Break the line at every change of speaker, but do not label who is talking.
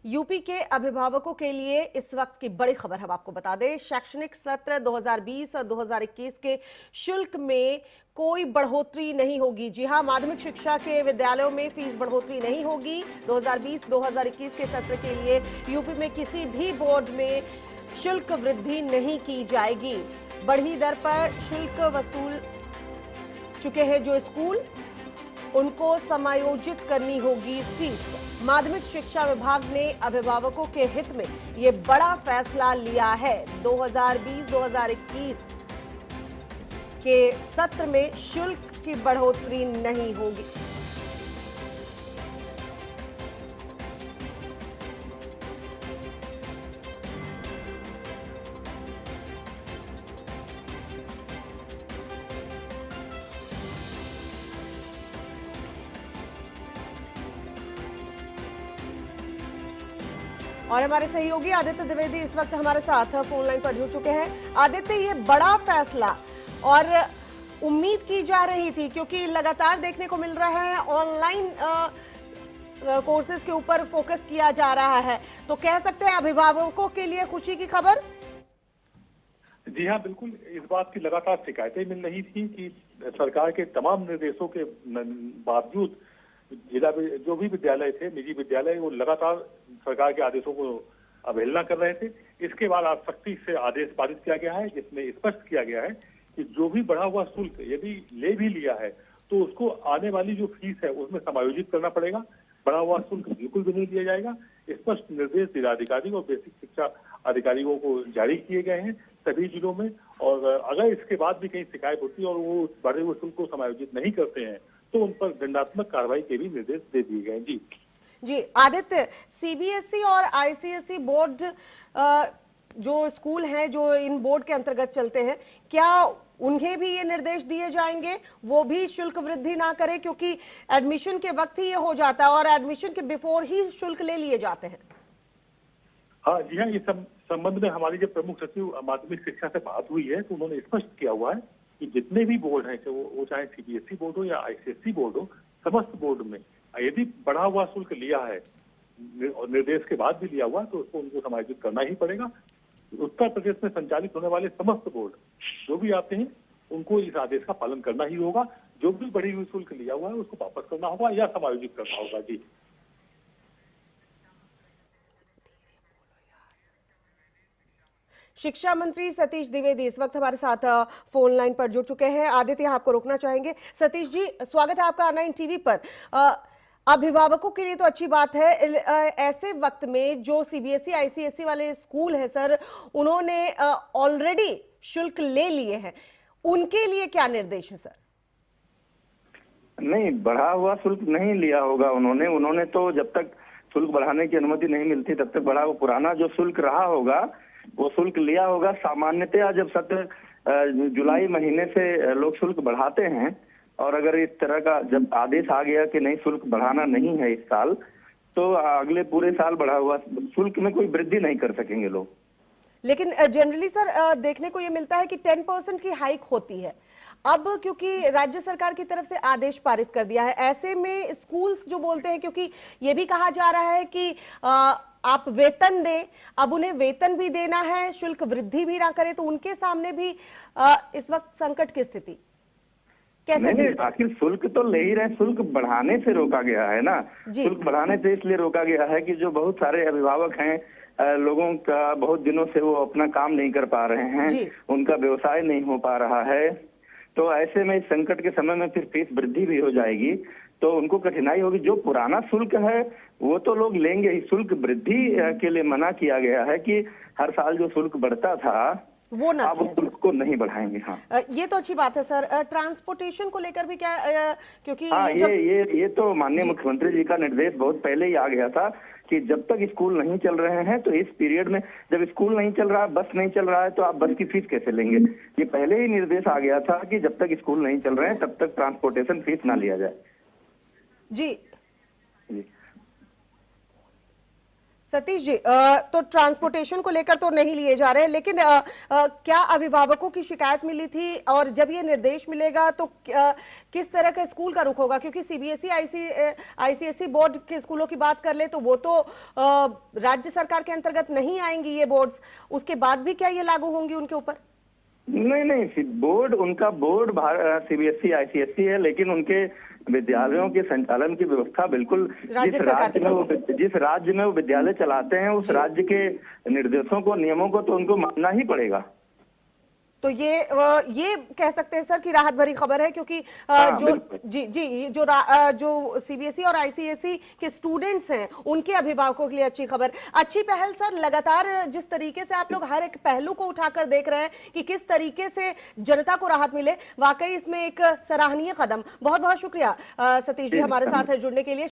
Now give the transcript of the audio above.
UP के अभिभावकों के लिए इस वक्त की बड़ी खबर हम आपको बता दें। शैक्षणिक सत्र 2020 और 2021 के शुल्क में कोई बढ़ोतरी नहीं होगी। जी हां, माध्यमिक शिक्षा के विद्यालयों में फीस बढ़ोतरी नहीं होगी। 2020-2021 के सत्र के लिए यूपी में किसी भी बोर्ड में शुल्क वृद्धि नहीं की जाएगी। बढ़ी दर पर शुल्क वसूल चुके हैं जो स्कूल, उनको समायोजित करनी होगी फीस। माध्यमिक शिक्षा विभाग ने अभिभावकों के हित में ये बड़ा फैसला लिया है। 2020-2021 के सत्र में शुल्क की बढ़ोतरी नहीं होगी। और हमारे सहयोगी आदित्य द्विवेदी इस वक्त हमारे साथ फोन लाइन पर जुड़ चुके हैं। आदित्य, ये बड़ा फैसला और उम्मीद की जा रही थी, क्योंकि लगातार देखने को मिल रहा है ऑनलाइन कोर्सेज के ऊपर फोकस किया जा रहा है, तो कह सकते हैं अभिभावकों के लिए खुशी की खबर।
जी हाँ, बिल्कुल। इस बात की लगातार शिकायतें मिल रही थी कि सरकार के तमाम निर्देशों के बावजूद जिला जो भी विद्यालय थे, निजी विद्यालय, वो लगातार सरकार के आदेशों को अवहेलना कर रहे थे। इसके बाद आज सख्ती से आदेश पारित किया गया है, जिसमें स्पष्ट किया गया है कि जो भी बढ़ा हुआ शुल्क यदि ले भी लिया है तो उसको आने वाली जो फीस है उसमें समायोजित करना पड़ेगा। बढ़ा हुआ शुल्क बिल्कुल भी नहीं दिया जाएगा। स्पष्ट निर्देश जिलाधिकारी और बेसिक शिक्षा अधिकारियों को जारी किए गए हैं सभी जिलों में। और अगर इसके बाद भी कहीं शिकायत होती है और वो बढ़े हुए शुल्क को समायोजित नहीं करते हैं तो उन पर दंडात्मक कार्रवाई के भी निर्देश दे दिए गए।
जी आदित्य, सीबीएसई और आईसीएसई बोर्ड जो स्कूल हैं जो इन बोर्ड के अंतर्गत चलते हैं, क्या उन्हें भी ये निर्देश दिए जाएंगे वो भी शुल्क वृद्धि ना करें, क्योंकि एडमिशन के वक्त ही ये हो जाता है और एडमिशन के बिफोर ही शुल्क ले लिए जाते हैं।
हाँ जी हाँ, इस संबंध में हमारी जो प्रमुख सचिव माध्यमिक शिक्षा से बात हुई है तो उन्होंने स्पष्ट किया हुआ है कि जितने भी बोर्ड हैं, वो चाहे सीबीएसई बोर्ड हो या आईसीएसई बोर्ड हो, समस्त बोर्ड में यदि बढ़ा हुआ शुल्क लिया है और निर्देश के बाद भी लिया हुआ तो उसको उनको समायोजित करना ही पड़ेगा। उत्तर प्रदेश में संचालित होने वाले समस्त बोर्ड जो भी आते हैं उनको इस आदेश का पालन करना ही होगा। जो भी बढ़ी हुई शुल्क लिया हुआ है उसको वापस करना होगा या समायोजित करना होगा। जी
शिक्षा मंत्री सतीश द्विवेदी इस वक्त हमारे साथ फोन लाइन पर जुड़ चुके हैं। आदित्य, आपको रोकना चाहेंगे। सतीश जी, स्वागत है आपका R9 टीवी पर। अभिभावकों के लिए तो अच्छी बात है, ऐसे वक्त में जो सीबीएसई आईसीएसई वाले स्कूल हैं सर, उन्होंने ऑलरेडी शुल्क ले लिए हैं, उनके लिए क्या निर्देश है सर?
नहीं, बढ़ा हुआ शुल्क नहीं लिया होगा उन्होंने तो जब तक शुल्क बढ़ाने की अनुमति नहीं मिलती तब तक बढ़ा, वो पुराना जो शुल्क रहा होगा वो शुल्क लिया होगा। सामान्यतया जब सत्र जुलाई महीने से लोग शुल्क बढ़ाते हैं और अगर इस तरह का जब आदेश आ गया कि नहीं शुल्क बढ़ाना नहीं है इस साल, तो अगले पूरे साल बढ़ा हुआ शुल्क में कोई वृद्धि नहीं कर सकेंगे लोग।
लेकिन जनरली सर देखने को ये मिलता है कि 10% की हाइक होती है। अब क्योंकि राज्य सरकार की तरफ से आदेश पारित कर दिया है, ऐसे में स्कूल्स जो बोलते हैं, क्योंकि ये भी कहा जा रहा है कि आप वेतन दें, अब उन्हें वेतन भी देना है, शुल्क वृद्धि भी ना करें, तो उनके सामने भी इस वक्त संकट की स्थिति कैसे?
नहीं, आखिर शुल्क तो ले ही रहे, शुल्क बढ़ाने से रोका गया है ना। शुल्क बढ़ाने से इसलिए रोका गया है कि जो बहुत सारे अभिभावक हैं, लोगों का बहुत दिनों से वो अपना काम नहीं कर पा रहे हैं, उनका व्यवसाय नहीं हो पा रहा है, तो ऐसे में इस संकट के समय में फिर फीस वृद्धि भी हो जाएगी तो उनको कठिनाई होगी। जो पुराना शुल्क है वो तो लोग लेंगे ही। शुल्क वृद्धि के लिए मना किया गया है कि हर साल जो शुल्क बढ़ता था
वो ना,
आप उस शुल्क को नहीं बढ़ाएंगे। हाँ,
ये तो अच्छी बात है सर। ट्रांसपोर्टेशन को लेकर भी क्या, क्योंकि
हाँ, ये तो माननीय मुख्यमंत्री जी का निर्देश बहुत पहले ही आ गया था कि जब तक स्कूल नहीं चल रहे हैं, तो इस पीरियड में जब स्कूल नहीं चल रहा है, बस नहीं चल रहा है, तो आप बस की फीस कैसे लेंगे। ये पहले ही निर्देश आ गया था कि जब तक स्कूल नहीं चल रहे हैं तब तक ट्रांसपोर्टेशन फीस ना लिया जाए।
जी सतीश जी, तो ट्रांसपोर्टेशन को लेकर तो नहीं लिए जा रहे, लेकिन क्या अभिभावकों की शिकायत मिली थी, और जब ये निर्देश मिलेगा तो किस तरह का स्कूल का रुख होगा? क्योंकि सीबीएसई आईसीएसई बोर्ड के स्कूलों की बात कर ले तो वो तो राज्य सरकार के अंतर्गत नहीं आएंगी ये बोर्ड्स, उसके बाद भी क्या ये लागू होंगी उनके ऊपर?
नहीं, बोर्ड उनका बोर्ड सीबीएसई आईसीएसई है, लेकिन उनके विद्यालयों के संचालन की व्यवस्था बिल्कुल जिस राज्य में वो विद्यालय चलाते हैं उस राज्य के निर्देशों को, नियमों को तो उनको मानना ही पड़ेगा।
तो ये कह सकते हैं सर कि राहत भरी खबर है, क्योंकि जो सीबीएसई और आईसीएसई के स्टूडेंट्स हैं उनके अभिभावकों के लिए अच्छी खबर, अच्छी पहल सर। लगातार जिस तरीके से आप लोग हर एक पहलू को उठाकर देख रहे हैं कि किस तरीके से जनता को राहत मिले, वाकई इसमें एक सराहनीय कदम। बहुत बहुत शुक्रिया सतीश जी हमारे साथ जुड़ने के लिए।